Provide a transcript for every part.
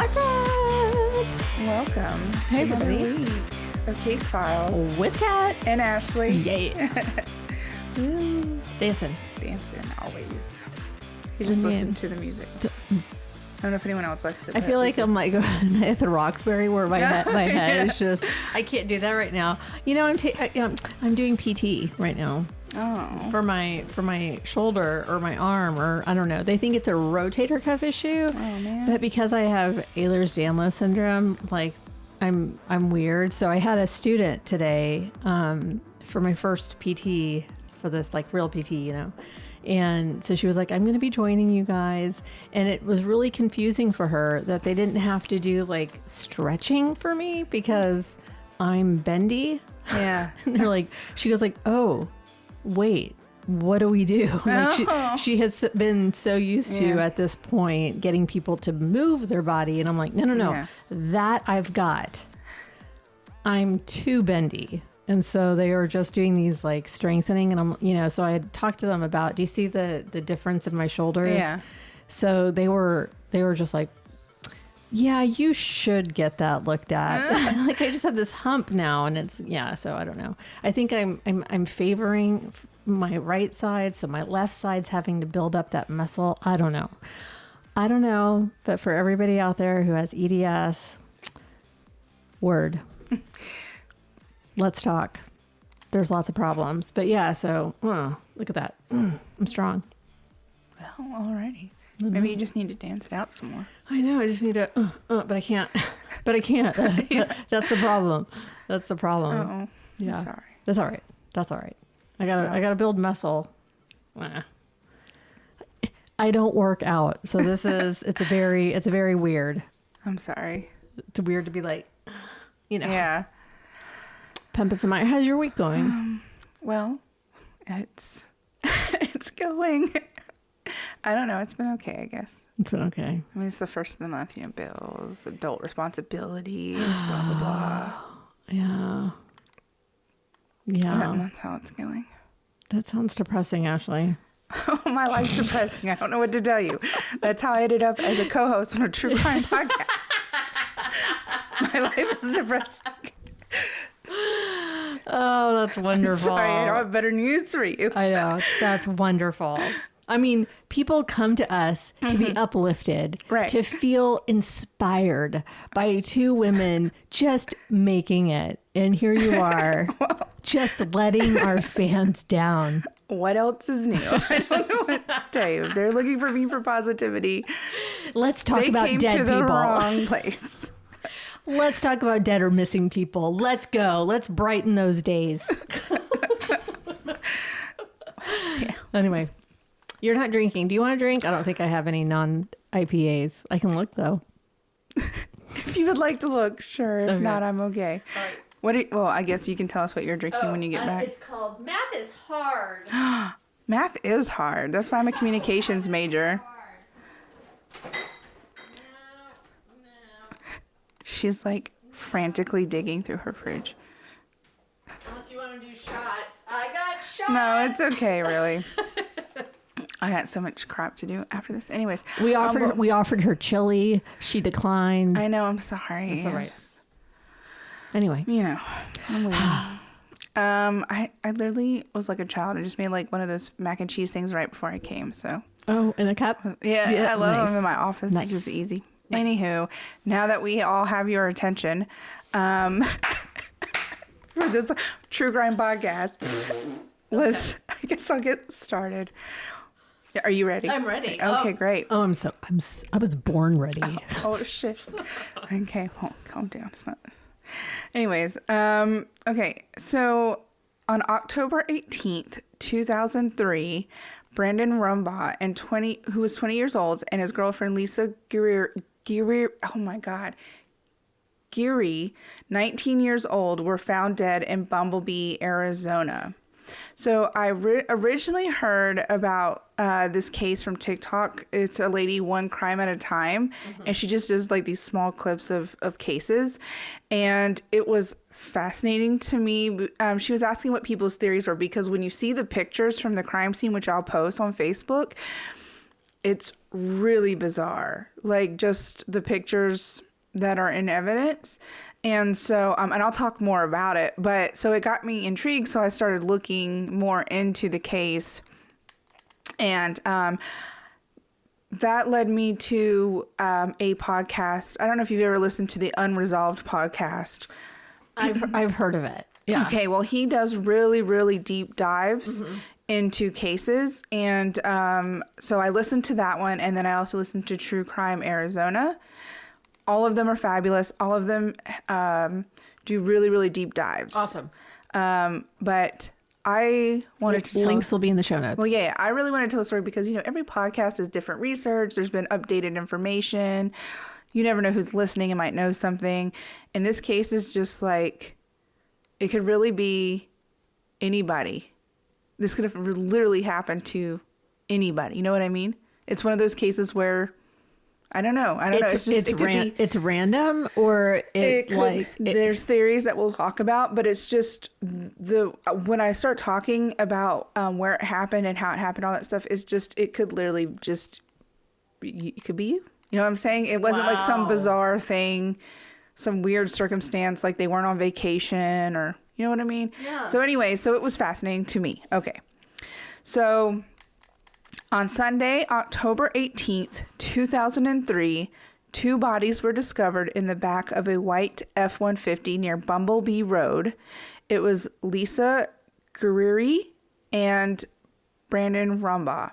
What's up? Welcome Hey, to everybody. another week of Case Files With Kat. and Ashley. Yay. Dancing. Dancing always. You just listen to the music. I don't know if anyone else likes it. I feel like I'm like at the Roxbury where my head is just, I can't do that right now. You know, I'm doing PT right now. Oh. For my shoulder or my arm, or I don't know. They think it's a rotator cuff issue. Oh man. But because I have Ehlers-Danlos syndrome, like I'm weird. So I had a student today for my first PT for this like real PT, you know. And so she was like, I'm going to be joining you guys. And it was really confusing for her that they didn't have to do like stretching for me because I'm bendy. Yeah. And they're like, she goes like, oh, wait, what do we do? Like she has been so used to at this point getting people to move their body. And I'm like, no, Yeah. that I've got. I'm too bendy. And so they were just doing these like strengthening, and I'm, you know, so I had talked to them about, do you see the difference in my shoulders? Yeah. So they were just like, yeah, you should get that looked at. Like I just have this hump now, and it's, yeah. So I don't know. I think I'm favoring my right side. So my left side's having to build up that muscle. I don't know. But for everybody out there who has EDS, word. Let's talk. There's lots of problems. But yeah, so look at that. I'm strong. Well, alrighty. Maybe you just need to dance it out some more. I know. I just need to, but I can't. But I can't. That's the problem. That's the problem. Uh-oh. Yeah. I'm sorry. That's all right. That's all right. I gotta build muscle. I don't work out, so this is it's very weird. I'm sorry. It's weird to be like, you know. Yeah. Pimping some. How's your week going? Well, it's going. I don't know. It's been okay, I guess. It's been okay. I mean, it's the first of the month, you know, bills, adult responsibilities, blah, blah, blah. Yeah. And that's how it's going. That sounds depressing, Ashley. Oh, my life's depressing. I don't know what to tell you. That's how I ended up as a co-host on a true crime podcast. My life is depressing. Oh, that's wonderful. Sorry, I don't have better news for you. I know. That's wonderful. I mean, people come to us to be uplifted, Right. to feel inspired by two women just making it. And here you are, just letting our fans down. What else is new? I don't know what to tell you. If they're looking for me for positivity, Let's talk they about came dead to the people. wrong place. Let's talk about dead or missing people. Let's go. Let's brighten those days. Yeah. Anyway, you're not drinking. Do you want to drink? I don't think I have any non-IPAs. I can look, though. If you would like to look, sure. If not, I'm okay. All right. Well, I guess you can tell us what you're drinking when you get back. It's called Math is Hard. Math is hard. That's why I'm a communications major. She's like frantically digging through her fridge. Unless you want to do shots. I got shots. No, it's okay, really. I got so much crap to do after this. Anyways, We offered her chili. She declined. I know. I'm sorry. That's all right. Anyway. You know, I'm waiting. I literally was like a child. I just made like one of those mac and cheese things right before I came. So Oh, in a cup? yeah, I love nice. them in my office. Nice. It's just easy. Anywho, now that we all have your attention, for this true crime podcast, I guess I'll get started. Are you ready? I'm ready. Okay, great. Oh, I was born ready. Oh shit. Okay, well, calm down. It's not. Anyways, okay. So on October 18th, 2003, Brandon Rumbaugh, who was 20 years old, and his girlfriend Lisa Gurrieri, 19 years old, were found dead in Bumble Bee, Arizona. So I originally heard about this case from TikTok. It's a lady, one crime at a time, and she just does like these small clips of cases, and it was fascinating to me. She was asking what people's theories were, because when you see the pictures from the crime scene, which I'll post on Facebook, it's really bizarre. Like, just the pictures that are in evidence. And so, and I'll talk more about it, but so it got me intrigued. So I started looking more into the case, and that led me to a podcast. I don't know if you've ever listened to the Unresolved podcast. I've heard of it. Yeah. Okay. Well, he does really, really deep dives into cases. And so I listened to that one. And then I also listened to True Crime Arizona. All of them are fabulous. All of them do really, really deep dives. Awesome. But I wanted to links will be in the show notes. Well, yeah, I really want to tell a story because, every podcast is different research. There's been updated information. You never know who's listening and might know something. In this case, is just like, it could really be anybody. This could have literally happened to anybody. You know what I mean? It's one of those cases where, I don't know. It's random, or there's theories that we'll talk about, but it's just when I start talking about where it happened and how it happened, all that stuff, is just, it could literally just, it could be you. You know what I'm saying? It wasn't like some bizarre thing, some weird circumstance, like they weren't on vacation, or, you know what I mean? Yeah. So anyway, so it was fascinating to me. Okay. So on Sunday, October 18th, 2003, 2 bodies were discovered in the back of a white F-150 near Bumble Bee Road. It was Lisa Gurrieri and Brandon Rumbaugh.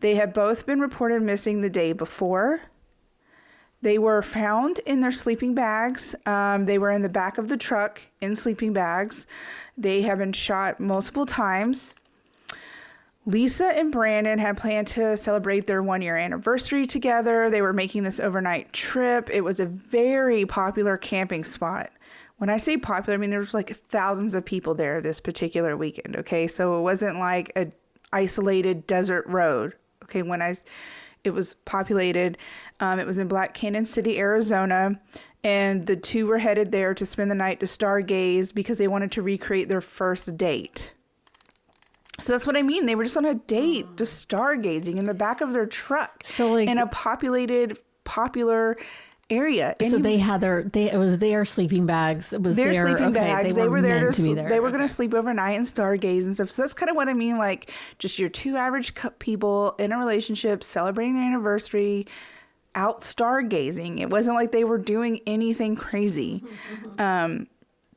They had both been reported missing the day before. They were found in their sleeping bags. They were in the back of the truck in sleeping bags. They have been shot multiple times. Lisa and Brandon had planned to celebrate their 1-year anniversary together. They were making this overnight trip. It was a very popular camping spot. When I say popular, I mean, there was like thousands of people there this particular weekend. Okay. So it wasn't like a isolated desert road. Okay. It was populated. It was in Black Canyon City, Arizona. And the 2 were headed there to spend the night to stargaze because they wanted to recreate their first date. So that's what I mean. They were just on a date, just stargazing in the back of their truck. So like, in a popular area. So they had it was their sleeping bags. It was their sleeping bags. They were there to be there. They were going to sleep overnight and stargaze and stuff. So that's kind of what I mean. Like, just your 2 average people in a relationship celebrating their anniversary, out stargazing. It wasn't like they were doing anything crazy.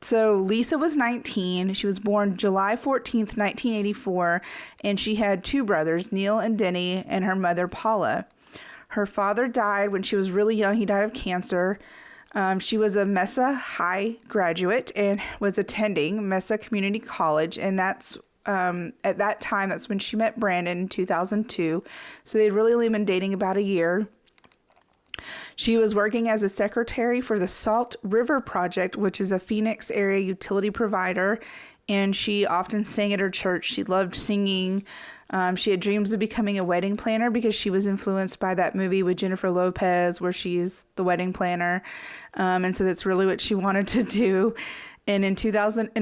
So Lisa was 19. She was born July 14th, 1984, and she had 2 brothers, Neil and Denny, and her mother, Paula. Her father died when she was really young. He died of cancer. She was a Mesa High graduate and was attending Mesa Community College, and that's at that time, that's when she met Brandon in 2002. So they'd really only been dating about a year. She was working as a secretary for the Salt River Project, which is a Phoenix area utility provider, and she often sang at her church. She loved singing. She had dreams of becoming a wedding planner because she was influenced by that movie with Jennifer Lopez where she's the wedding planner. And so that's really what she wanted to do. And in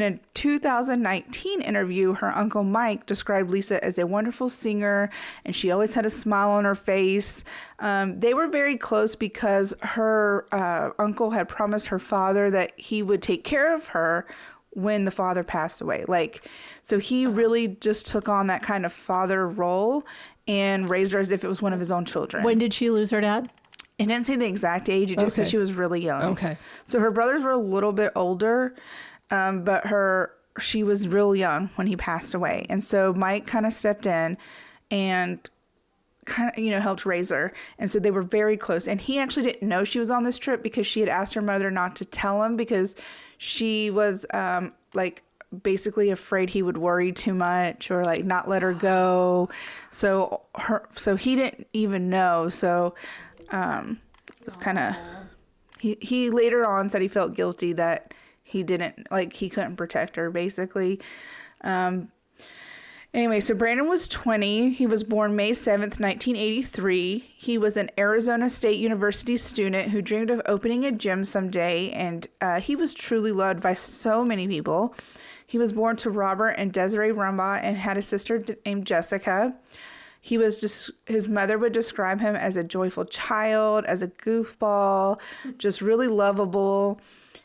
a 2019 interview, her uncle Mike described Lisa as a wonderful singer, and she always had a smile on her face. They were very close because her uncle had promised her father that he would take care of her when the father passed away. So he really just took on that kind of father role and raised her as if it was one of his own children. When did she lose her dad? It didn't say the exact age. It just said she was really young. Okay. So her brothers were a little bit older, but she was real young when he passed away. And so Mike kind of stepped in and kind of, helped raise her. And so they were very close. And he actually didn't know she was on this trip because she had asked her mother not to tell him because she was basically afraid he would worry too much or not let her go. So he didn't even know. So it's kind of, he later on said he felt guilty that he didn't, he couldn't protect her basically. Anyway, so Brandon was 20. He was born May 7th, 1983. He was an Arizona State University student who dreamed of opening a gym someday, and he was truly loved by so many people. He was born to Robert and Desiree Rumbaugh and had a sister named Jessica. His mother would describe him as a joyful child, as a goofball, just really lovable.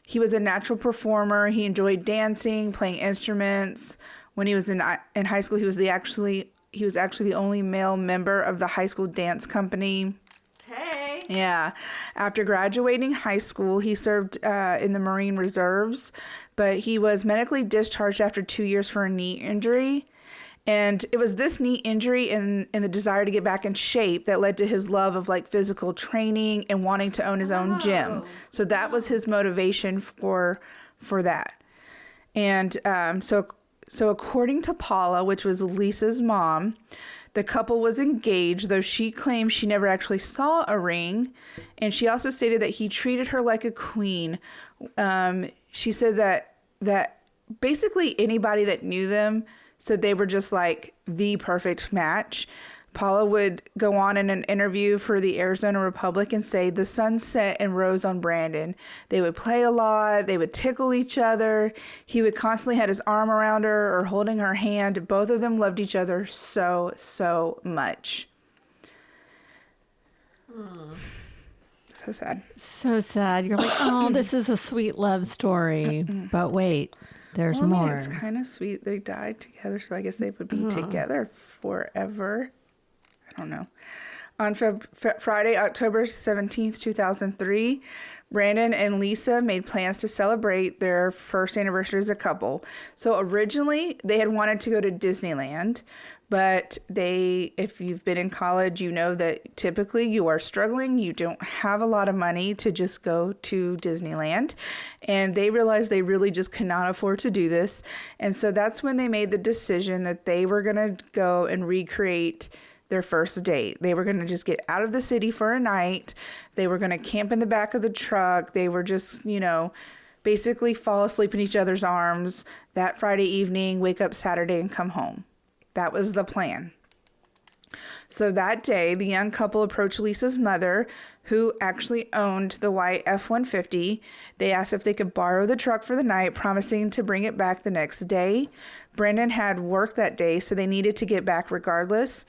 He was a natural performer. He enjoyed dancing, playing instruments. When he was in high school, he was actually the only male member of the high school dance company. Hey. Yeah. After graduating high school, he served in the Marine Reserves, but he was medically discharged after 2 years for a knee injury. And it was this knee injury and the desire to get back in shape that led to his love of like physical training and wanting to own his own gym. So that was his motivation for that. And so according to Paula, which was Lisa's mom, the couple was engaged, though she claimed she never actually saw a ring. And she also stated that he treated her like a queen. She said that basically anybody that knew them said they were just like the perfect match. Paula would go on in an interview for the Arizona Republic and say the sun set and rose on Brandon. They would play a lot. They would tickle each other. He would constantly have his arm around her or holding her hand. Both of them loved each other so, so much. So sad. So sad. You're like, oh, this is a sweet love story. But wait, there's more. I mean, it's kind of sweet. They died together, so I guess they would be together forever. I don't know. On Friday, October 17th, 2003, Brandon and Lisa made plans to celebrate their first anniversary as a couple. So originally, they had wanted to go to Disneyland, but if you've been in college, you know that typically you are struggling. You don't have a lot of money to just go to Disneyland. And they realized they really just could not afford to do this. And so that's when they made the decision that they were going to go and recreate their first date. They were going to just get out of the city for a night. They were going to camp in the back of the truck. They were just, basically fall asleep in each other's arms that Friday evening, wake up Saturday and come home. That was the plan. So that day, the young couple approached Lisa's mother, who actually owned the white F-150. They asked if they could borrow the truck for the night, promising to bring it back the next day. Brandon had work that day, so they needed to get back regardless.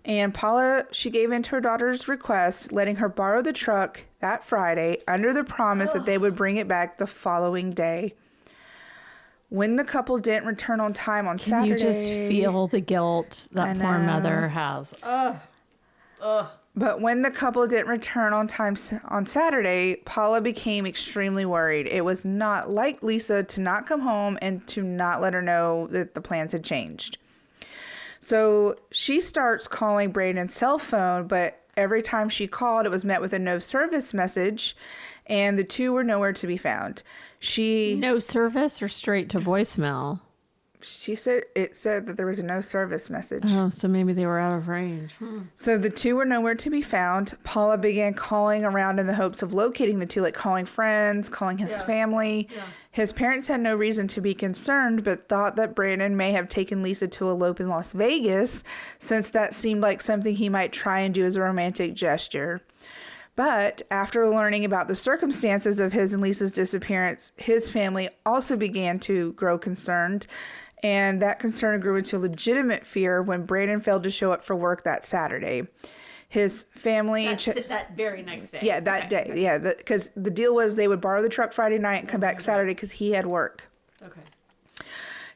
And Paula, she gave in to her daughter's request, letting her borrow the truck that Friday under the promise that they would bring it back the following day. When the couple didn't return on time on Saturday... Can you just feel the guilt that poor mother has? But when the couple didn't return on time on Saturday, Paula became extremely worried. It was not like Lisa to not come home and to not let her know that the plans had changed. So she starts calling Brandon's cell phone, but every time she called, it was met with a no service message, and the two were nowhere to be found. No service or straight to voicemail? She said it said that there was a no service message. Oh, so maybe they were out of range. So the two were nowhere to be found. Paula began calling around in the hopes of locating the two, like calling friends, calling his family. Yeah. His parents had no reason to be concerned, but thought that Brandon may have taken Lisa to elope in Las Vegas, since that seemed like something he might try and do as a romantic gesture. But after learning about the circumstances of his and Lisa's disappearance, his family also began to grow concerned. And that concern grew into legitimate fear when Brandon failed to show up for work that Saturday. His family... that very next day. Yeah, that day. Yeah, because the deal was they would borrow the truck Friday night and come back Saturday because he had work. Okay.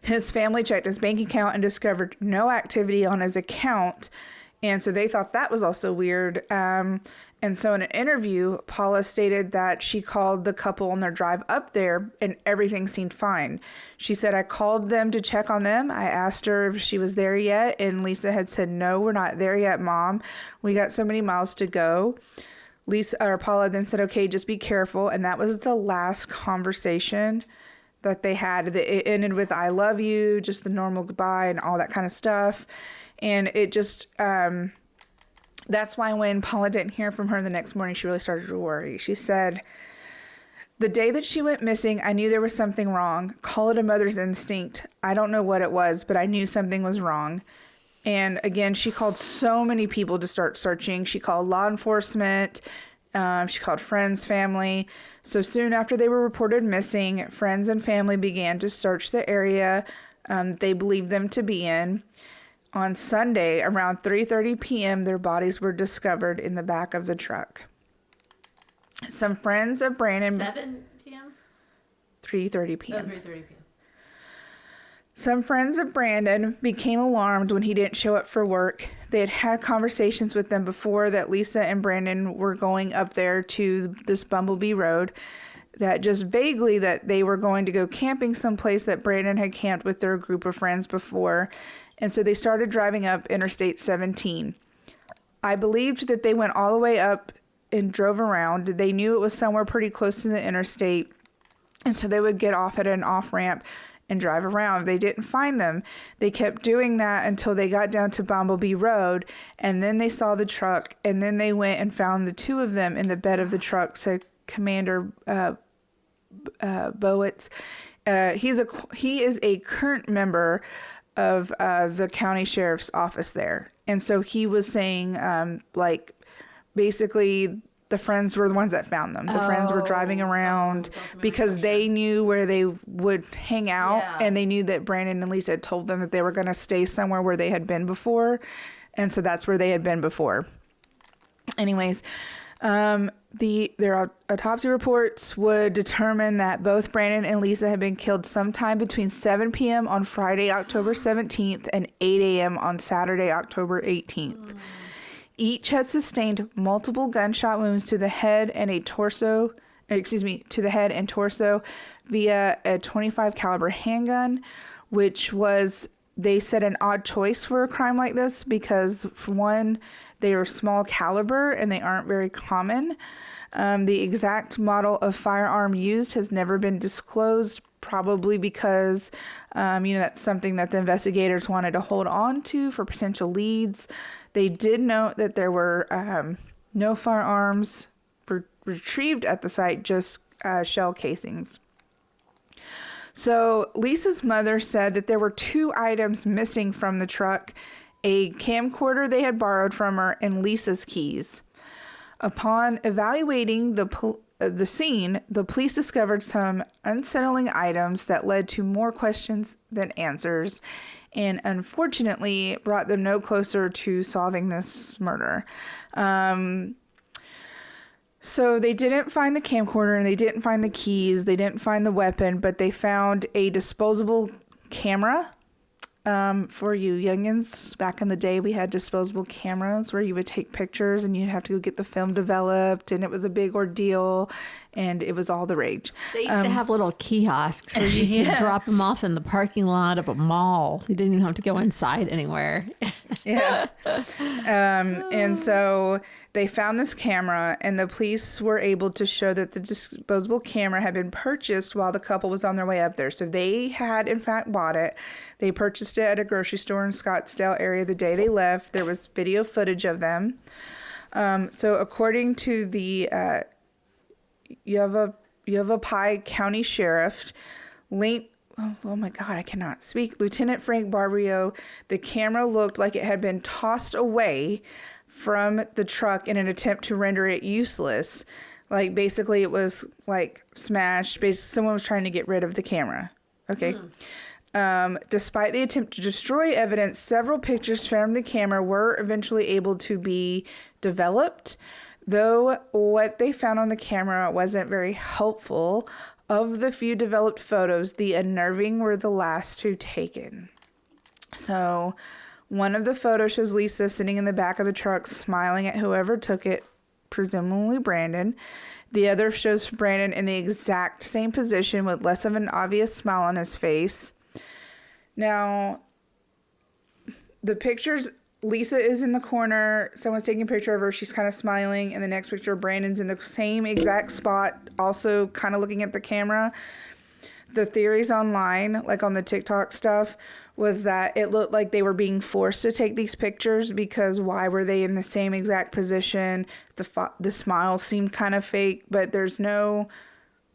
His family checked his bank account and discovered no activity on his account. And so they thought that was also weird. And so in an interview, Paula stated that she called the couple on their drive up there and everything seemed fine. She said, I called them to check on them. I asked her if she was there yet. And Lisa had said, no, we're not there yet, Mom. We got so many miles to go. Paula then said, okay, just be careful. And that was the last conversation that they had. It ended with, I love you, just the normal goodbye and all that kind of stuff. And it just... that's why when Paula didn't hear from her the next morning, she really started to worry. She said, the day that she went missing, I knew there was something wrong. Call it a mother's instinct. I don't know what it was, but I knew something was wrong. And again, she called so many people to start searching. She called law enforcement. She called friends, family. So soon after they were reported missing, friends and family began to search the area they believed them to be in. On Sunday, around 3:30 p.m., their bodies were discovered in the back of the truck. Some friends of Brandon... 7 p.m.? 3:30 p.m. 3:30 p.m. Some friends of Brandon became alarmed when he didn't show up for work. They had had conversations with them before that Lisa and Brandon were going up there to this Bumble Bee road, that just vaguely that they were going to go camping someplace that Brandon had camped with their group of friends before. And so they started driving up Interstate 17. I believed that they went all the way up and drove around. They knew it was somewhere pretty close to the interstate. And so they would get off at an off-ramp and drive around. They didn't find them. They kept doing that until they got down to Bumble Bee Road, and then they saw the truck, and then they went and found the two of them in the bed of the truck. So Commander Bowitz, he is a current member of the county sheriff's office there, and so he was saying basically the friends were the ones that found them. The friends were driving around because they knew where they would hang out, and they knew that Brandon and Lisa had told them that they were going to stay somewhere where they had been before, and so that's where they had been before. Anyways, their autopsy reports would determine that both Brandon and Lisa had been killed sometime between 7 p.m. on Friday, October 17th, and 8 a.m. on Saturday, October 18th. Each had sustained multiple gunshot wounds to the head and torso via a .25 caliber handgun, which was, they said, an odd choice for a crime like this because, for one, they are small caliber and they aren't very common. The exact model of firearm used has never been disclosed, probably because, that's something that the investigators wanted to hold on to for potential leads. They did note that there were no firearms retrieved at the site, just shell casings. So Lisa's mother said that there were 2 items missing from the truck: a camcorder they had borrowed from her and Lisa's keys. Upon evaluating the scene, the police discovered some unsettling items that led to more questions than answers, and unfortunately brought them no closer to solving this murder. So they didn't find the camcorder, and they didn't find the keys, they didn't find the weapon, but they found a disposable camera. For you youngins, back in the day, we had disposable cameras where you would take pictures and you'd have to go get the film developed, and it was a big ordeal, and it was all the rage. They used to have little kiosks where you could drop them off in the parking lot of a mall. You didn't even have to go inside anywhere. Yeah. And so they found this camera, and the police were able to show that the disposable camera had been purchased while the couple was on their way up there. So they had, in fact, bought it. They purchased it at a grocery store in Scottsdale area the day they left. There was video footage of them. So according to the Yavapai County Sheriff, oh my God, I cannot speak. Lieutenant Frank Barrio, the camera looked like it had been tossed away from the truck in an attempt to render it useless. Like, basically it was like smashed. Basically, someone was trying to get rid of the camera. Okay. Despite the attempt to destroy evidence, several pictures from the camera were eventually able to be developed, though what they found on the camera wasn't very helpful. Of the few developed photos, the unnerving were the last 2 taken. So one of the photos shows Lisa sitting in the back of the truck smiling at whoever took it, presumably Brandon. The other shows Brandon in the exact same position with less of an obvious smile on his face. Now, the pictures, Lisa is in the corner, someone's taking a picture of her, she's kind of smiling, and the next picture, Brandon's in the same exact spot, also kind of looking at the camera. The theories online, like on the TikTok stuff, was that it looked like they were being forced to take these pictures, because why were they in the same exact position? The smile seemed kind of fake, but there's no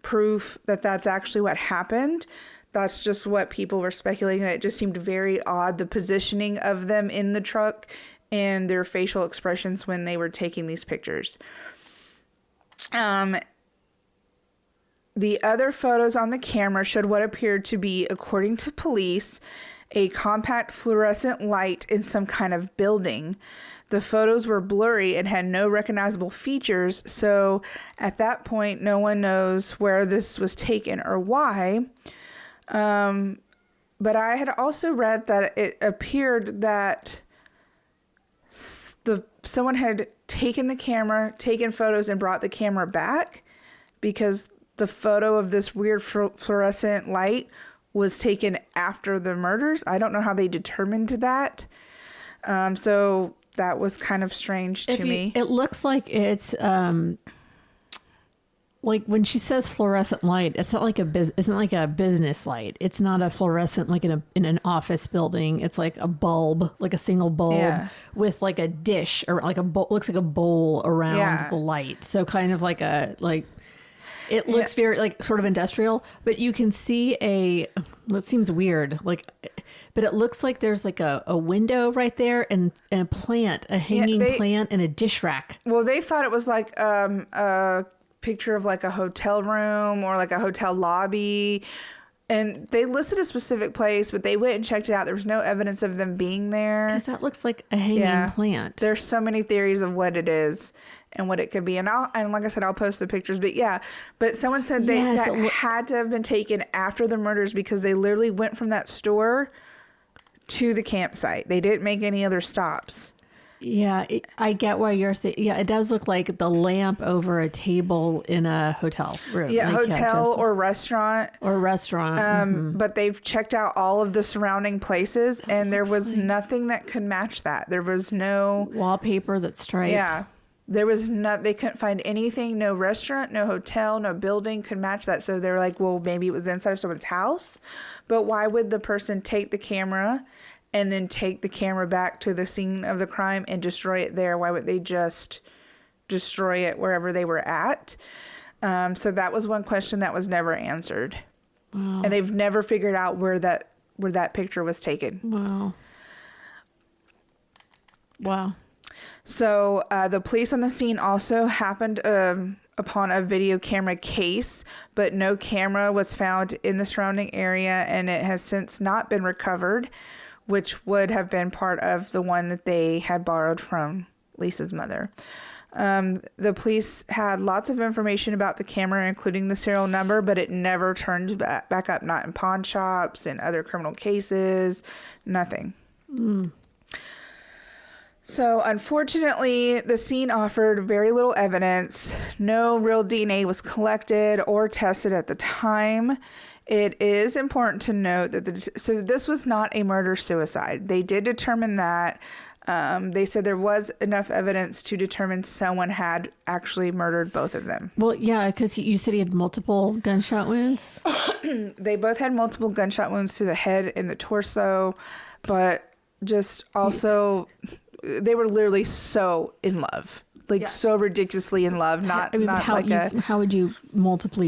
proof that that's actually what happened. That's just what people were speculating. That it just seemed very odd, the positioning of them in the truck and their facial expressions when they were taking these pictures. The other photos on the camera showed what appeared to be, according to police, a compact fluorescent light in some kind of building. The photos were blurry and had no recognizable features, so at that point, no one knows where this was taken or why. But I had also read that it appeared that someone had taken photos and brought the camera back because the photo of this weird fluorescent light was taken after the murders. I don't know how they determined that. So that was kind of strange to me. It looks like it's like when she says fluorescent light, it's not like a business light. It's not a fluorescent like in an office building. It's like a bulb, like a single bulb with like a dish or like looks like a bowl around the light. So kind of like it looks very like sort of industrial, but you can see that seems weird. But it looks like there's like a window right there and a plant, a hanging plant and a dish rack. Well, they thought it was like a picture of like a hotel room or like a hotel lobby. And they listed a specific place, but they went and checked it out. There was no evidence of them being there. Because that looks like a hanging plant. There's so many theories of what it is and what it could be. And like I said, I'll post the pictures. But yeah, but someone said that had to have been taken after the murders because they literally went from that store to the campsite. They didn't make any other stops. Yeah, I get why you're thinking. Yeah, it does look like the lamp over a table in a hotel room. Yeah, hotel or restaurant. But they've checked out all of the surrounding places, and there was nothing that could match that. There was no wallpaper that's striped. Yeah, there was they couldn't find anything. No restaurant, no hotel, no building could match that. So they're like, well, maybe it was inside of someone's house. But why would the person take the camera and then take the camera back to the scene of the crime and destroy it there? Why would they just destroy it wherever they were at? So that was one question that was never answered. Wow. And they've never figured out where that picture was taken. Wow. So the police on the scene also happened upon a video camera case, but no camera was found in the surrounding area, and it has since not been recovered, which would have been part of the one that they had borrowed from Lisa's mother. The police had lots of information about the camera, including the serial number, but it never turned back up, not in pawn shops and other criminal cases, nothing. So unfortunately, the scene offered very little evidence. No real DNA was collected or tested at the time. It is important to note that so this was not a murder-suicide. They did determine that. They said there was enough evidence to determine someone had actually murdered both of them. Well, yeah, because you said he had multiple gunshot wounds. They both had multiple gunshot wounds to the head and the torso, but just also they were literally so in love, so ridiculously in love. How would you multiple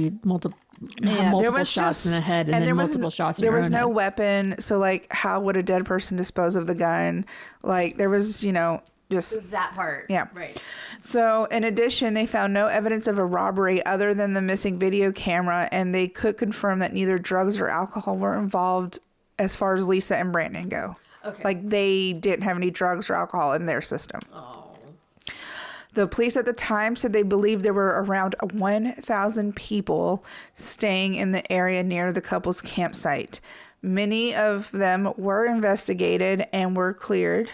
shots in the head and then multiple shots in your own head? There was no weapon, so like how would a dead person dispose of the gun? Like there was, just that part. Yeah. Right. So in addition, they found no evidence of a robbery other than the missing video camera, and they could confirm that neither drugs or alcohol were involved as far as Lisa and Brandon go. Okay. Like they didn't have any drugs or alcohol in their system. Oh. The police at the time said they believed there were around 1,000 people staying in the area near the couple's campsite. Many of them were investigated and were cleared.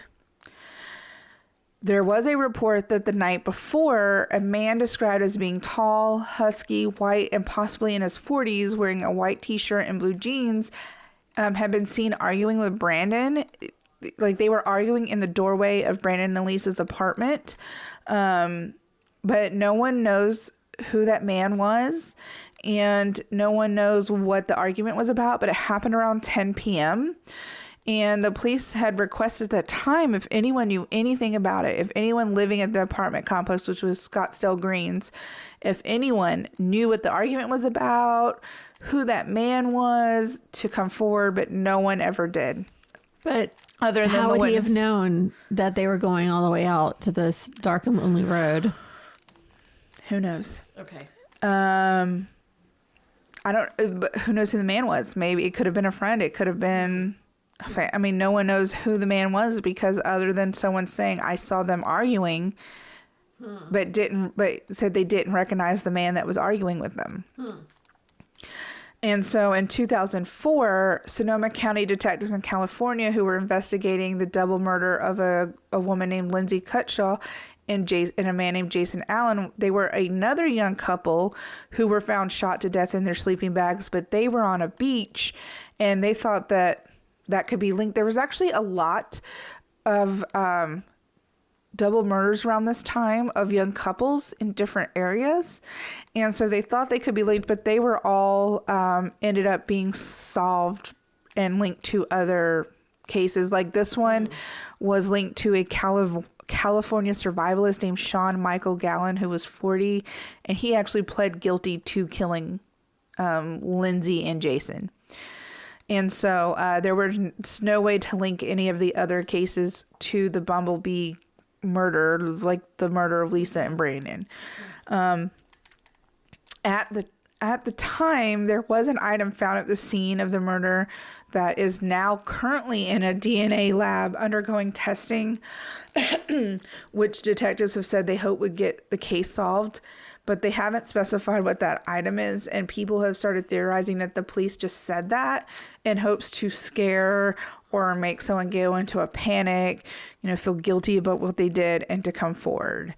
There was a report that the night before, a man described as being tall, husky, white, and possibly in his 40s, wearing a white t-shirt and blue jeans, had been seen arguing with Brandon. Like they were arguing in the doorway of Brandon and Lisa's apartment. But no one knows who that man was, and no one knows what the argument was about, but it happened around 10 p.m. And the police had requested at that time if anyone knew anything about it, if anyone living at the apartment complex, which was Scottsdale Greens, if anyone knew what the argument was about, who that man was, to come forward, but no one ever did. But how would he have known that they were going all the way out to this dark and lonely road? Who knows? Okay. I don't. But who knows who the man was? Maybe it could have been a friend. It could have been I mean, no one knows who the man was, because other than someone saying, I saw them arguing, but said they didn't recognize the man that was arguing with them. And so in 2004, Sonoma County detectives in California who were investigating the double murder of a woman named Lindsay Cutshaw and a man named Jason Allen, they were another young couple who were found shot to death in their sleeping bags, but they were on a beach, and they thought that could be linked. There was actually a lot of double murders around this time of young couples in different areas, and so they thought they could be linked, but they were all ended up being solved and linked to other cases. Like this one was linked to a California survivalist named Sean Michael Gallen, who was 40, and he actually pled guilty to killing Lindsay and Jason. And so there was no way to link any of the other cases to the Bumble Bee murder, like the murder of Lisa and Brandon. At the time, there was an item found at the scene of the murder that is now currently in a DNA lab undergoing testing, which detectives have said they hope would get the case solved, but they haven't specified what that item is, and people have started theorizing that the police just said that in hopes to scare or make someone go into a panic, feel guilty about what they did and to come forward.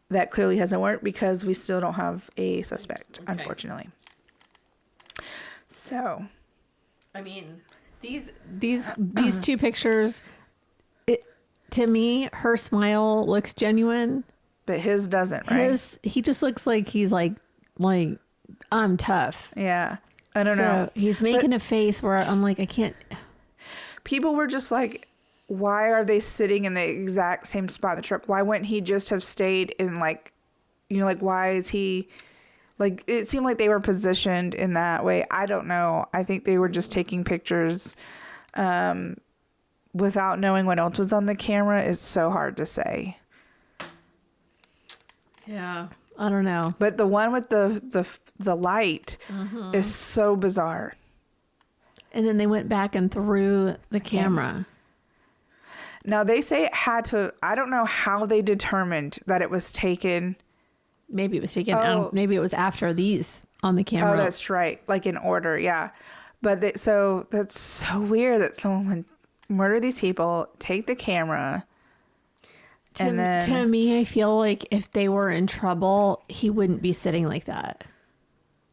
That clearly hasn't worked because we still don't have a suspect, unfortunately. So, I mean, these two pictures, to me, her smile looks genuine, but his doesn't, right? He just looks like he's like I'm tough. Yeah, I don't know. He's making a face where I'm like, I can't. People were just like, why are they sitting in the exact same spot in the truck? Why wouldn't he just have stayed in why is he, it seemed like they were positioned in that way. I don't know. I think they were just taking pictures without knowing what else was on the camera. It's so hard to say. Yeah, I don't know. But the one with the light is so bizarre. And then they went back and threw the camera. Now, they say it had to... I don't know how they determined that it was taken. Maybe it was taken out. Maybe it was after these on the camera. Oh, that's right. Like in order, yeah. But so that's so weird that someone would murder these people, take the camera... To me, I feel like if they were in trouble, he wouldn't be sitting like that.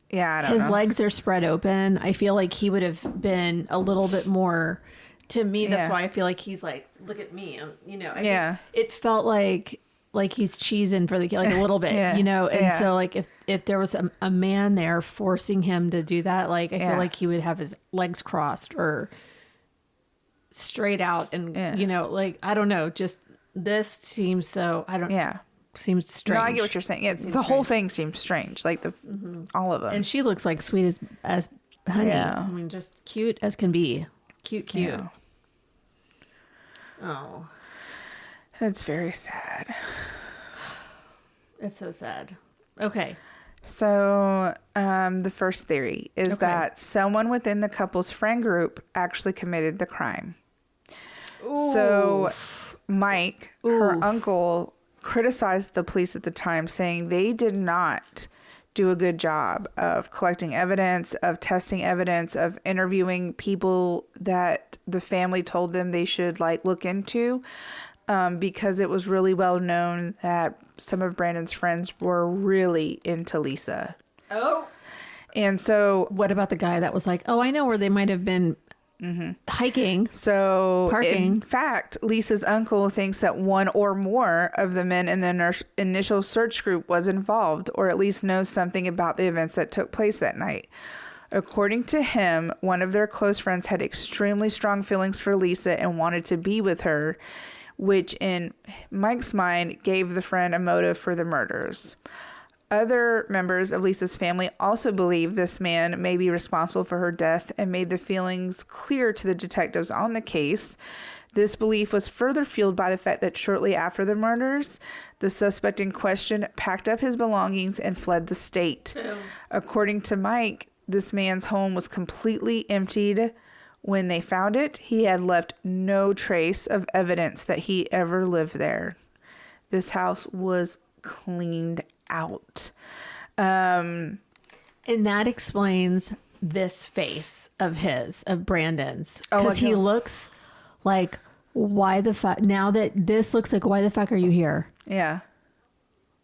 Yeah, I don't know. His legs are spread open. I feel like he would have been a little bit more... To me, that's why I feel like he's like, look at me. It felt like he's cheesing for a little bit, And so like if there was a man there forcing him to do that, I feel like he would have his legs crossed or straight out. And, I don't know, just this seems so, seems strange. No, I get what you're saying. Yeah, the whole thing seems strange, like all of them. And she looks like sweet as honey. Yeah. I mean, just cute as can be. Cute. Yeah. Oh. It's very sad. It's so sad. Okay. So, the first theory is that someone within the couple's friend group actually committed the crime. Oof. So, Mike, her uncle, criticized the police at the time, saying they did not do a good job of collecting evidence, of testing evidence, of interviewing people that the family told them they should look into, because it was really well known that some of Brandon's friends were really into Lisa. Oh. And so... What about the guy that was like, I know where they might have been hiking. So, parking. In fact, Lisa's uncle thinks that one or more of the men in the initial search group was involved, or at least knows something about the events that took place that night. According to him, one of their close friends had extremely strong feelings for Lisa and wanted to be with her, which in Mike's mind gave the friend a motive for the murders. Other members of Lisa's family also believe this man may be responsible for her death and made the feelings clear to the detectives on the case. This belief was further fueled by the fact that shortly after the murders, the suspect in question packed up his belongings and fled the state. According to Mike, this man's home was completely emptied When they found it, he had left no trace of evidence that he ever lived there. This house was cleaned out. And that explains this face of Brandon's. Because he looks like, why the fuck? Now that this looks like, why the fuck are you here? Yeah.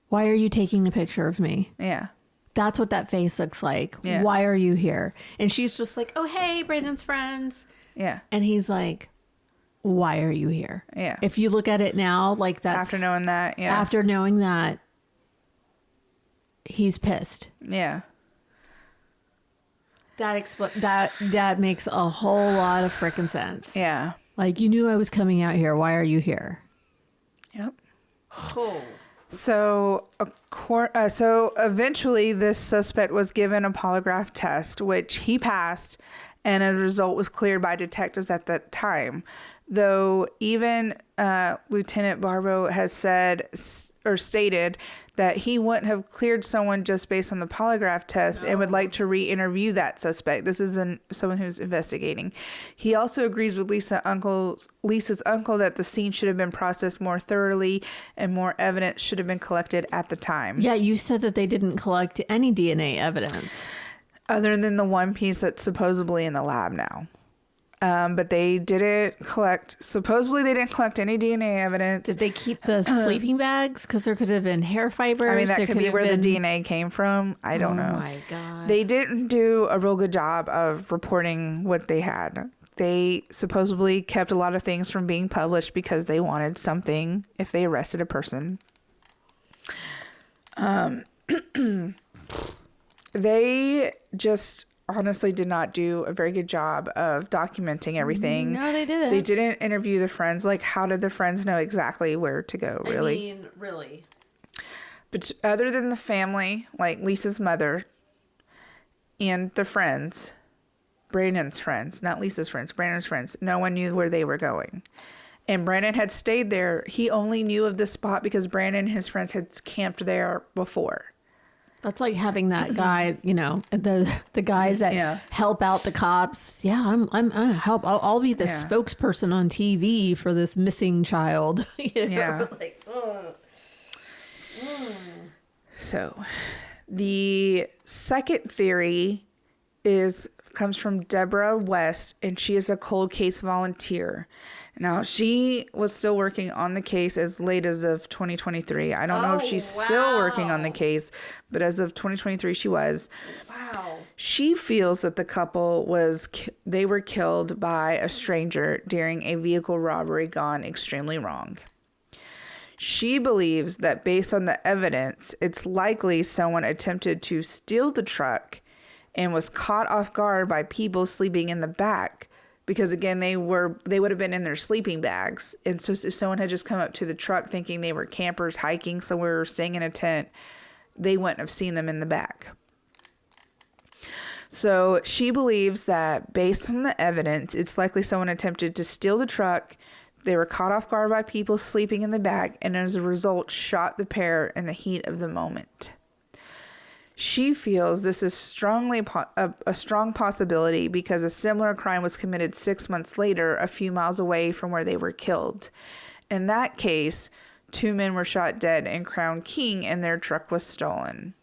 Why are you taking a picture of me? Yeah. That's what that face looks like. Yeah. Why are you here? And she's just like, oh, hey, Brandon's friends. Yeah. And he's like, why are you here? Yeah. If you look at it now, like that's... After knowing that, yeah. After knowing that, he's pissed. Yeah. That makes a whole lot of frickin' sense. Yeah. Like, you knew I was coming out here. Why are you here? Yep. Oh. So eventually this suspect was given a polygraph test, which he passed, and a result was cleared by detectives at that time. Though even Lieutenant Barbeau has stated that he wouldn't have cleared someone just based on the polygraph test and would like to re-interview that suspect. This is someone who's investigating. He also agrees with Lisa's uncle that the scene should have been processed more thoroughly and more evidence should have been collected at the time. Yeah, you said that they didn't collect any DNA evidence. Other than the one piece that's supposedly in the lab now. But they didn't supposedly they didn't collect any DNA evidence. Did they keep the sleeping bags? Because there could have been hair fibers. I mean, that could be where the DNA came from. I don't know. Oh my God. They didn't do a real good job of reporting what they had. They supposedly kept a lot of things from being published because they wanted something if they arrested a person. They just honestly did not do a very good job of documenting everything. No, they didn't. They didn't interview the friends. Like, how did the friends know exactly where to go, really? I mean, really. But other than the family, like Lisa's mother and the friends, Brandon's friends, not Lisa's friends, Brandon's friends, no one knew where they were going. And Brandon had stayed there. He only knew of the spot because Brandon and his friends had camped there before. That's like having that guy, you know, the guys that help out the cops. Yeah, I'm help. I'll be the spokesperson on TV for this missing child. You know? Yeah. Like, oh. So, the second theory comes from Deborah West, and she is a cold case volunteer. Now, she was still working on the case as late as of 2023. I don't know if she's still working on the case, but as of 2023, she was. Wow. She feels that the couple they were killed by a stranger during a vehicle robbery gone extremely wrong. She believes that based on the evidence, it's likely someone attempted to steal the truck and was caught off guard by people sleeping in the back. Because again, they would have been in their sleeping bags. And so if someone had just come up to the truck thinking they were campers hiking somewhere or staying in a tent, they wouldn't have seen them in the back. So she believes that based on the evidence, it's likely someone attempted to steal the truck. They were caught off guard by people sleeping in the back, and as a result, shot the pair in the heat of the moment. She feels this is a strong possibility because a similar crime was committed 6 months later, a few miles away from where they were killed. In that case, 2 men were shot dead in Crown King and their truck was stolen.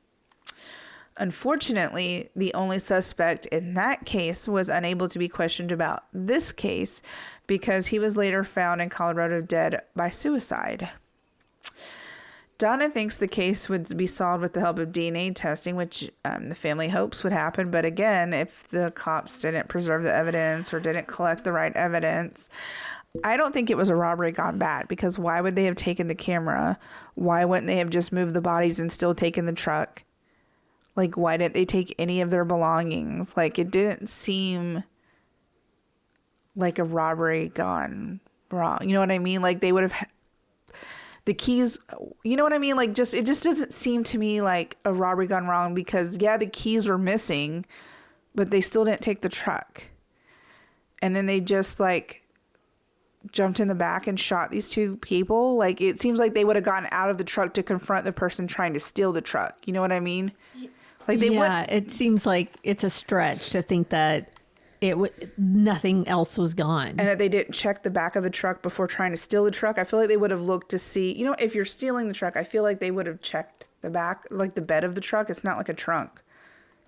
Unfortunately, the only suspect in that case was unable to be questioned about this case because he was later found in Colorado dead by suicide. Donna thinks the case would be solved with the help of DNA testing, which the family hopes would happen. But again, if the cops didn't preserve the evidence or didn't collect the right evidence, I don't think it was a robbery gone bad, because why would they have taken the camera? Why wouldn't they have just moved the bodies and still taken the truck? Like, why didn't they take any of their belongings? Like, it didn't seem like a robbery gone wrong. You know what I mean? Like, they would have... The keys, you know what I mean? Like, it just doesn't seem to me like a robbery gone wrong because, yeah, the keys were missing, but they still didn't take the truck. And then they just, like, jumped in the back and shot these 2 people. Like, it seems like they would have gotten out of the truck to confront the person trying to steal the truck. You know what I mean? Like, it seems like it's a stretch to think that nothing else was gone. And that they didn't check the back of the truck before trying to steal the truck. I feel like they would have looked to see, if you're stealing the truck, I feel like they would have checked the back, like the bed of the truck. It's not like a trunk.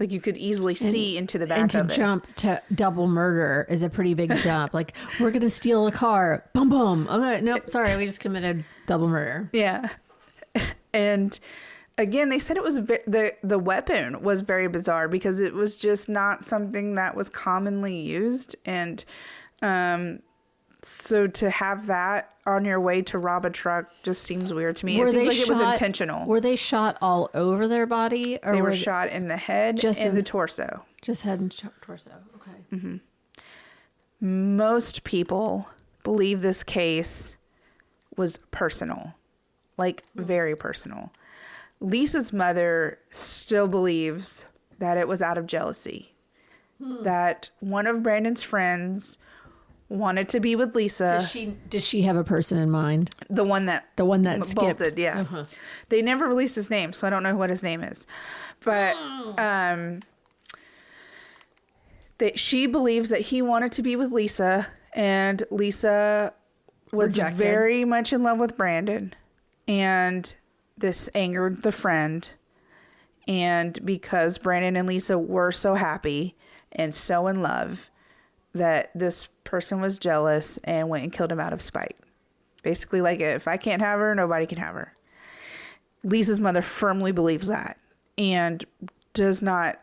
Like you could easily see into the back of it. And to jump to double murder is a pretty big jump. Like, we're going to steal a car. Boom, boom. Nope, sorry. We just committed double murder. Yeah. And again, they said it was the weapon was very bizarre because it was just not something that was commonly used. And so to have that on your way to rob a truck just seems weird to me. It seems like it was intentional. Were they shot all over their body? Or they were shot in the head and the torso. Just head and torso. Okay. Mm-hmm. Most people believe this case was personal, like very personal. Lisa's mother still believes that it was out of jealousy, that one of Brandon's friends wanted to be with Lisa. Does she have a person in mind? The one that skipped. Bolted, yeah. Uh-huh. They never released his name, so I don't know what his name is. But she believes that he wanted to be with Lisa, and Lisa was rejected. Very much in love with Brandon, and this angered the friend. And because Brandon and Lisa were so happy and so in love, that this person was jealous and went and killed him out of spite. Basically, like, if I can't have her, nobody can have her. Lisa's mother firmly believes that and does not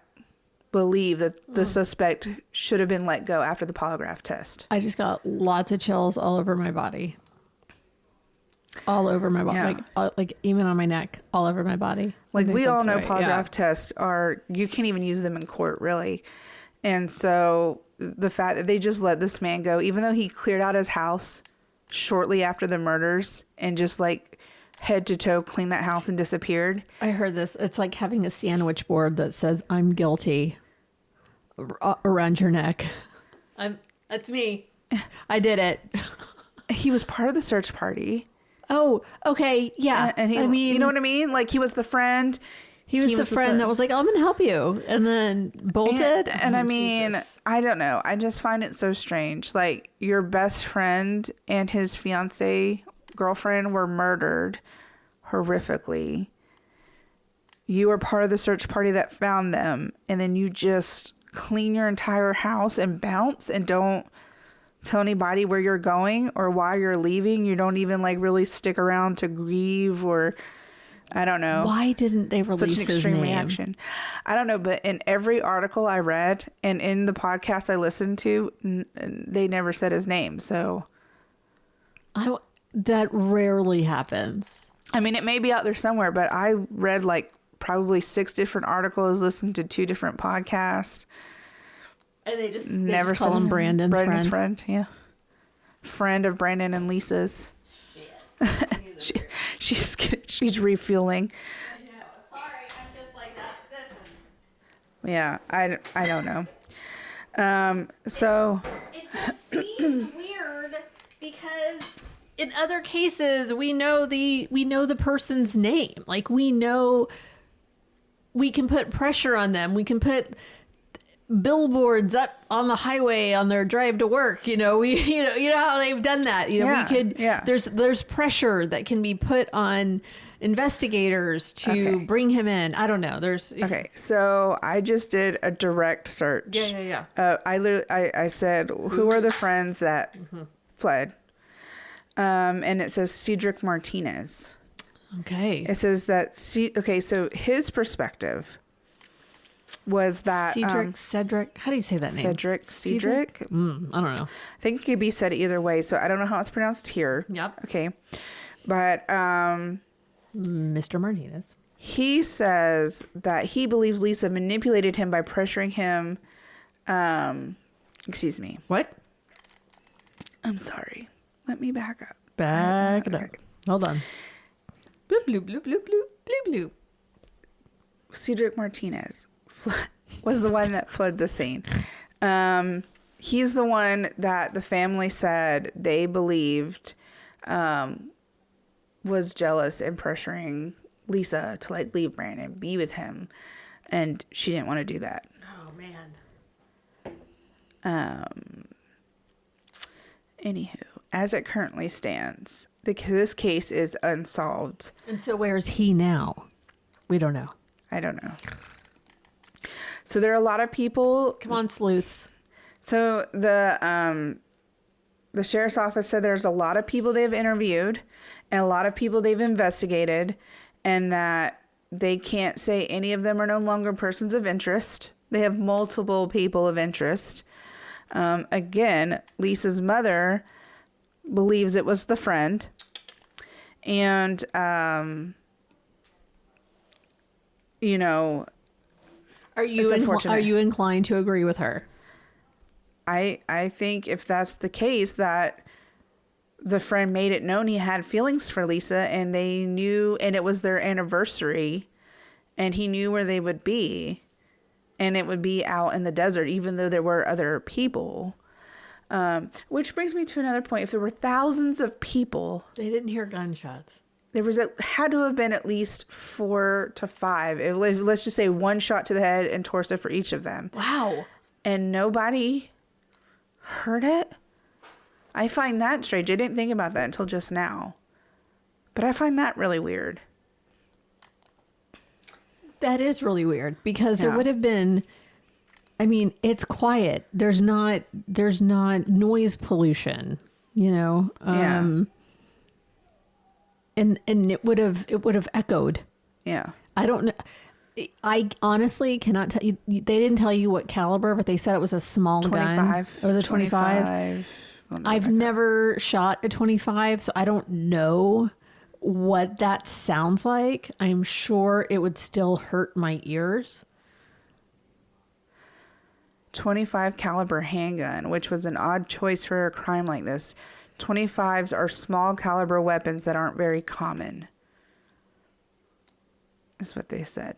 believe that the suspect should have been let go after the polygraph test. I just got lots of chills all over my body. All over my body. Yeah. Like even on my neck, all over my body. Like, we all know polygraph tests you can't even use them in court, really. And so the fact that they just let this man go, even though he cleared out his house shortly after the murders and just like head to toe cleaned that house and disappeared. I heard this. It's like having a sandwich board that says "I'm guilty" around your neck. That's me. I did it. He was part of the search party. Oh, okay. Yeah. And he, you know what I mean? Like, he was the friend. He was the friend that was like, oh, I'm going to help you. And then bolted. And I mean, Jesus. I don't know. I just find it so strange. Like, your best friend and his fiance girlfriend were murdered horrifically. You were part of the search party that found them. And then you just clean your entire house and bounce and don't tell anybody where you're going or why you're leaving. You don't even like really stick around to grieve or... I don't know. Why didn't they release such an extreme his name? Reaction? I don't know, but in every article I read and in the podcast I listened to, they never said his name. So that rarely happens. I mean, it may be out there somewhere, but I read like probably 6 different articles, listened to 2 different podcasts, and they just call him Brandon's friend. Yeah, friend of Brandon and Lisa's. She's refueling. I know. Sorry, I'm just like that. Yeah, I don't know. So it just seems weird because in other cases we know the person's name. Like, we know we can put pressure on them. We can put billboards up on the highway on their drive to work. You know how they've done that. We could. Yeah. There's pressure that can be put on investigators to bring him in. I don't know. Okay. So I just did a direct search. Yeah. I said, who are the friends that fled? And it says Cedric Martinez. Okay. It says that. So his perspective was that Cedric, how do you say that name? Cedric. I don't know. I think it could be said either way, so I don't know how it's pronounced here. Yep. Okay. But Mr. Martinez, he says that he believes Lisa manipulated him by pressuring him. Excuse me. What? I'm sorry. Let me back up. Back it up. Hold on. Bloop bloop bloop bloop bloop bloop bloop. Cedric Martinez was the one that fled the scene. He's the one that the family said they believed was jealous and pressuring Lisa to like leave Brandon, be with him, and she didn't want to do that. Oh Anywho, as it currently stands, this case is unsolved. And so where's he now? We don't know. I don't know. So there are a lot of people. Come on, sleuths. So the sheriff's office said there's a lot of people they've interviewed and a lot of people they've investigated, and that they can't say any of them are no longer persons of interest. They have multiple people of interest. Again, Lisa's mother believes it was the friend. And, you know, are you inclined to agree with her? I think if that's the case, that the friend made it known he had feelings for Lisa, and they knew, and it was their anniversary, and he knew where they would be, and it would be out in the desert, even though there were other people. Which brings me to another point. If there were thousands of people, they didn't hear gunshots. There had to have been at least 4 to 5. Let's just say 1 shot to the head and torso for each of them. Wow. And nobody heard it? I find that strange. I didn't think about that until just now. But I find that really weird. That is really weird, because there would have been, I mean, it's quiet. There's not noise pollution, you know? And it would have echoed. Yeah. I don't know. I honestly cannot tell you. They didn't tell you what caliber, but they said it was a small 25. gun. It was a 25. I've never shot a 25, so I don't know what that sounds like. I'm sure it would still hurt my ears. 25 caliber handgun, which was an odd choice for a crime like this. 25s are small caliber weapons that aren't very common, is what they said.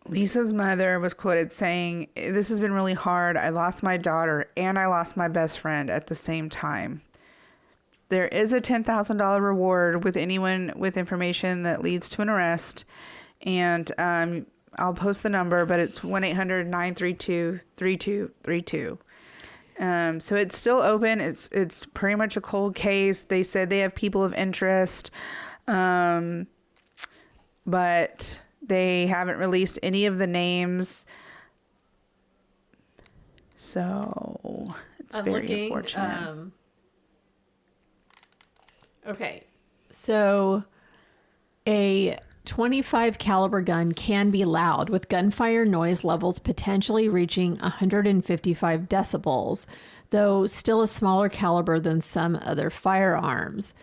Lisa's mother was quoted saying, "This has been really hard. I lost my daughter and I lost my best friend at the same time. There is a $10,000 reward with anyone with information that leads to an arrest." And I'll post the number, but it's 1-800-932-3232. So it's still open. It's pretty much a cold case. They said they have people of interest, but they haven't released any of the names. So it's very unfortunate. Okay. So a 25 caliber gun can be loud, with gunfire noise levels potentially reaching 155 decibels, though still a smaller caliber than some other firearms.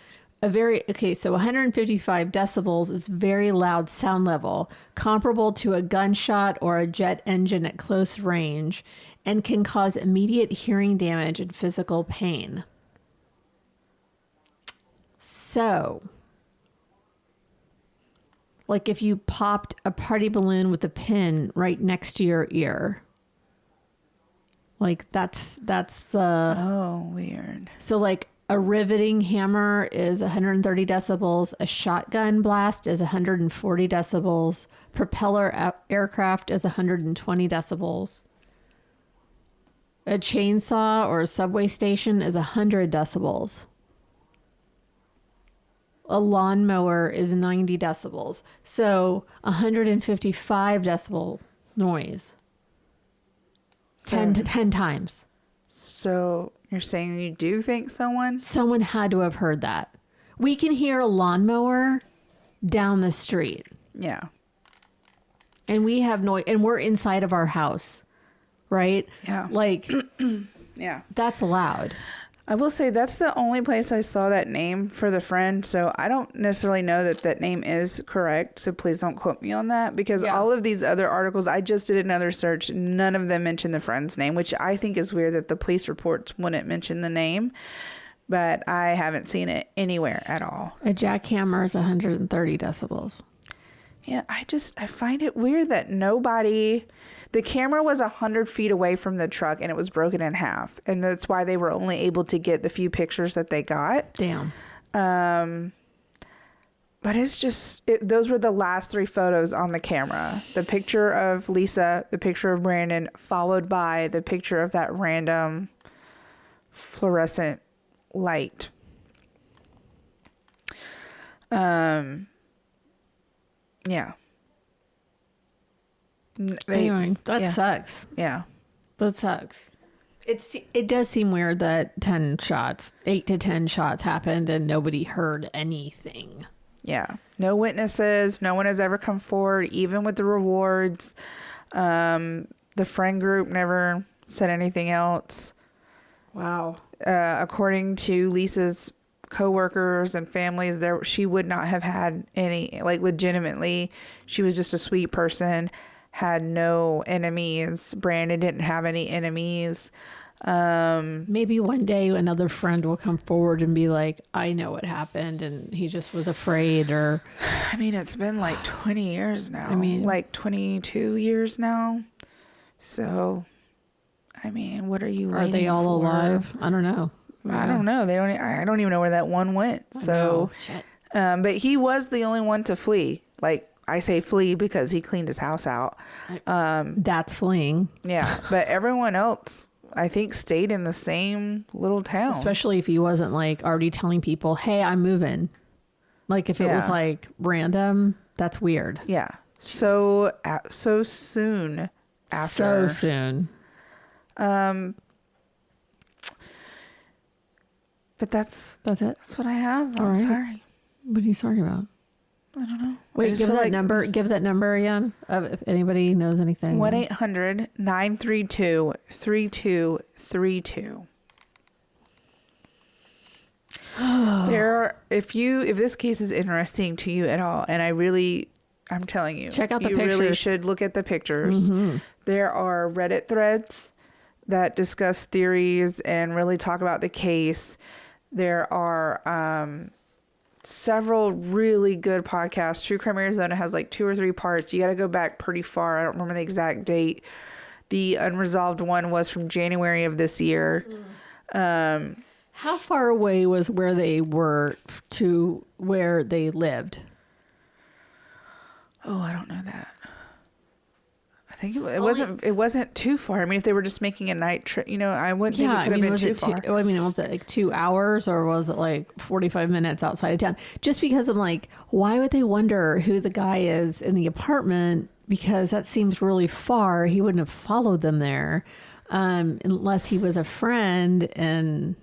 So 155 decibels is very loud sound level, comparable to a gunshot or a jet engine at close range, and can cause immediate hearing damage and physical pain. So, like if you popped a party balloon with a pin right next to your ear. Like that's the... Oh, weird. So like a riveting hammer is 130 decibels. A shotgun blast is 140 decibels. Propeller aircraft is 120 decibels. A chainsaw or a subway station is 100 decibels. A lawnmower is 90 decibels. So 155 decibel noise. 10 times. So you're saying you do think someone had to have heard that. We can hear a lawnmower down the street. Yeah. And we have noise, and we're inside of our house, right? Yeah. Like, yeah. That's loud. I will say that's the only place I saw that name for the friend. So I don't necessarily know that name is correct. So please don't quote me on that, because all of these other articles, I just did another search. None of them mention the friend's name, which I think is weird that the police reports wouldn't mention the name. But I haven't seen it anywhere at all. A jackhammer is 130 decibels. Yeah, I find it weird that the camera was 100 feet away from the truck and it was broken in half. And that's why they were only able to get the few pictures that they got. Damn. But But it's just, those were the last 3 photos on the camera. The picture of Lisa, the picture of Brandon, followed by the picture of that random fluorescent light. Yeah. Anyway, that sucks. Yeah. That sucks. It does seem weird that 8 to 10 shots happened and nobody heard anything. Yeah. No witnesses. No one has ever come forward, even with the rewards. The friend group never said anything else. Wow. According to Lisa's coworkers and families, she would not have had any, like, legitimately, she was just a sweet person, had no enemies. Brandon didn't have any enemies. Maybe one day another friend will come forward and be like, I know what happened and he just was afraid. Or I mean, it's been like 20 years now. I mean, like 22 years now. So, I mean, what are you waiting are they all for? alive? I don't know. I don't know. I don't even know where that one went. So, shit. But he was the only one to flee. Like, I say flee because he cleaned his house out. That's fleeing. Yeah. But everyone else, I think, stayed in the same little town. Especially if he wasn't like already telling people, hey, I'm moving. Like if it was like random, that's weird. Yeah. So soon after. So soon. But that's it. That's what I have. All I'm right. sorry. What are you sorry about? I don't know. Wait, give that number again if anybody knows anything. 1-800-932-3232. If this case is interesting to you at all, and I'm telling you, check out the you pictures. really should look at the pictures. Mm-hmm. There are Reddit threads that discuss theories and really talk about the case. There are several really good podcasts. True Crime Arizona has like 2 or 3 parts. You got to go back pretty far. I don't remember the exact date. The unresolved one was from January of this year. How far away was where they were to where they lived? Oh, I don't know that. I think it wasn't too far. I mean, if they were just making a night trip, I wouldn't think it could have been too far. Was it like 2 hours or was it like 45 minutes outside of town? Just because I'm like, why would they wonder who the guy is in the apartment? Because that seems really far. He wouldn't have followed them there unless he was a friend and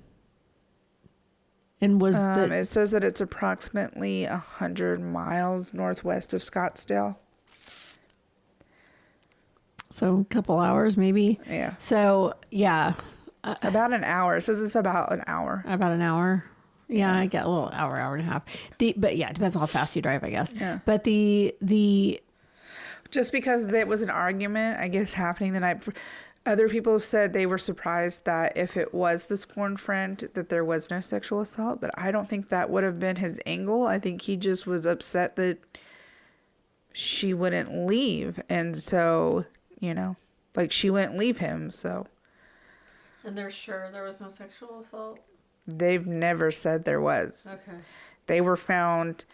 was it says that it's approximately 100 miles northwest of Scottsdale. So a couple hours maybe. Yeah. So yeah. About an hour. It says it's about an hour. About an hour. Yeah, I get a little hour and a half. But yeah, it depends on how fast you drive, I guess. Yeah. But the just because there was an argument, I guess, happening the night. Other people said they were surprised that if it was the scorned friend, that there was no sexual assault. But I don't think that would have been his angle. I think he just was upset that she wouldn't leave. And so, like she wouldn't leave him. So. And they're sure there was no sexual assault? They've never said there was. Okay. They were found.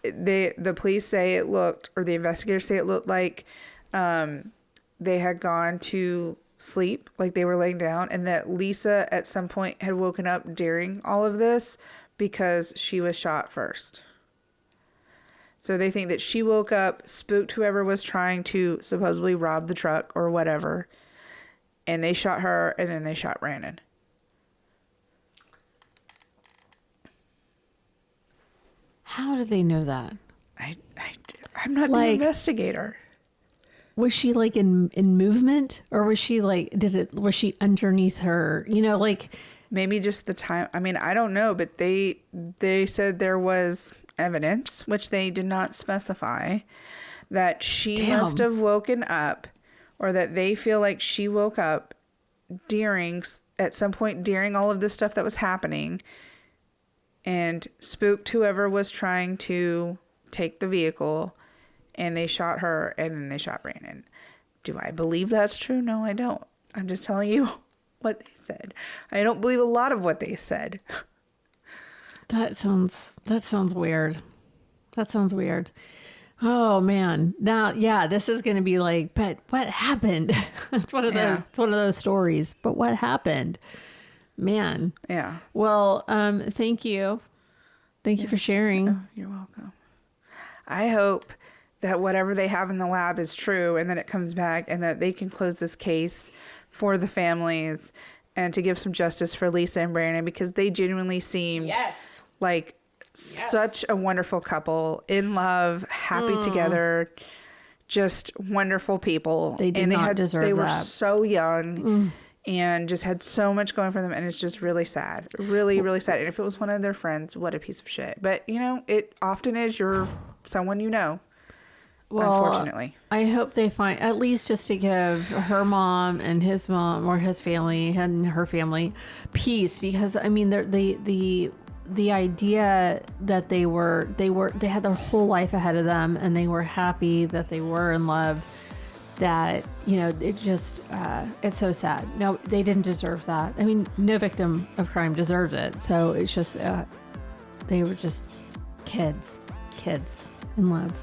The police say it looked, or the investigators say it looked like they had gone to sleep, like they were laying down, and that Lisa at some point had woken up during all of this because she was shot first. So they think that she woke up, spooked whoever was trying to supposedly rob the truck or whatever, and they shot her, and then they shot Brandon. How did they know that? I'm not the investigator. Was she like in movement, or was she like, was she underneath her? Maybe just the time. I mean, I don't know, but they said there was evidence, which they did not specify, that she must have woken up, or that they feel like she woke up at some point during all of this stuff that was happening and spooked whoever was trying to take the vehicle, and they shot her, and then they shot Brandon. Do I believe that's true? No, I don't. I'm just telling you what they said. I don't believe a lot of what they said. That sounds weird. That sounds weird. Oh man. Now, yeah, this is going to be like, but what happened? It's one of those, it's one of those stories, but what happened? Man. Yeah. Well, thank you. Thank you for sharing. Oh, you're welcome. I hope that whatever they have in the lab is true and that it comes back and that they can close this case for the families and to give some justice for Lisa and Brandon, because they genuinely seemed like such a wonderful couple, in love, happy together, just wonderful people. They did not deserve that. They were so young and just had so much going for them, and it's just really sad. Really, really sad. And if it was one of their friends, what a piece of shit. But, you know, it often is someone you know. Well, unfortunately, I hope they find, at least just to give her mom and his mom or his family and her family peace, because I mean, the idea that they had their whole life ahead of them and they were happy that they were in love, that, you know, it just, it's so sad. No, they didn't deserve that. I mean, no victim of crime deserves it. So it's just, they were just kids in love.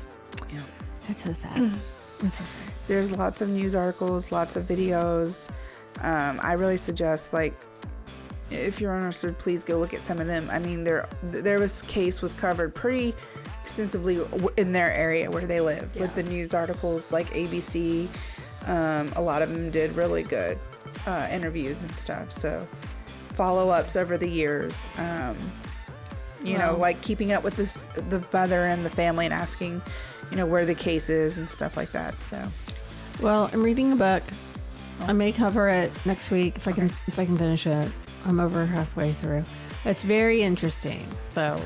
Yeah. That's so sad. That's so sad. There's lots of news articles, lots of videos. I really suggest, like, if you're interested, please go look at some of them. I mean, case was covered pretty extensively in their area where they live with the news articles, like ABC. A lot of them did really good interviews and stuff. So follow-ups over the years. You know, like keeping up with the mother and the family and asking, you know, where the case is and stuff like that. So, well, I'm reading a book. I may cover it next week if I can finish it. I'm over halfway through. It's very interesting. So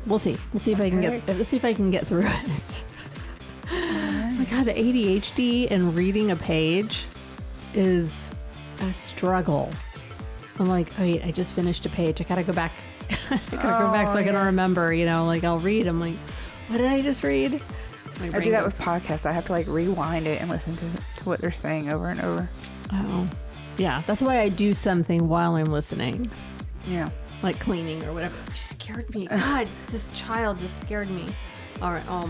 we'll see if I can get through it. Oh my God, the ADHD and reading a page is a struggle. I'm like, wait, I just finished a page. I gotta go back. I gotta go back so I can remember, you know, like I'll read. I'm like, what did I just read? I do that with podcasts. I have to like rewind it and listen to what they're saying over and over. Oh, yeah. That's why I do something while I'm listening. Yeah. Like cleaning or whatever. She scared me. God, this child just scared me. All right. Oh,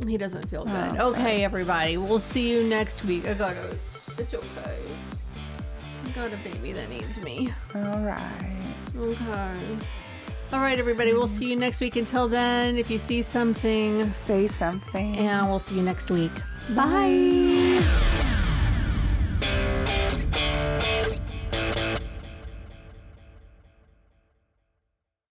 he doesn't feel good. Okay, everybody. We'll see you next week. It's okay. I got a baby that needs me. All right. Okay. All right, everybody. We'll see you next week. Until then, if you see something, say something. And we'll see you next week. Bye.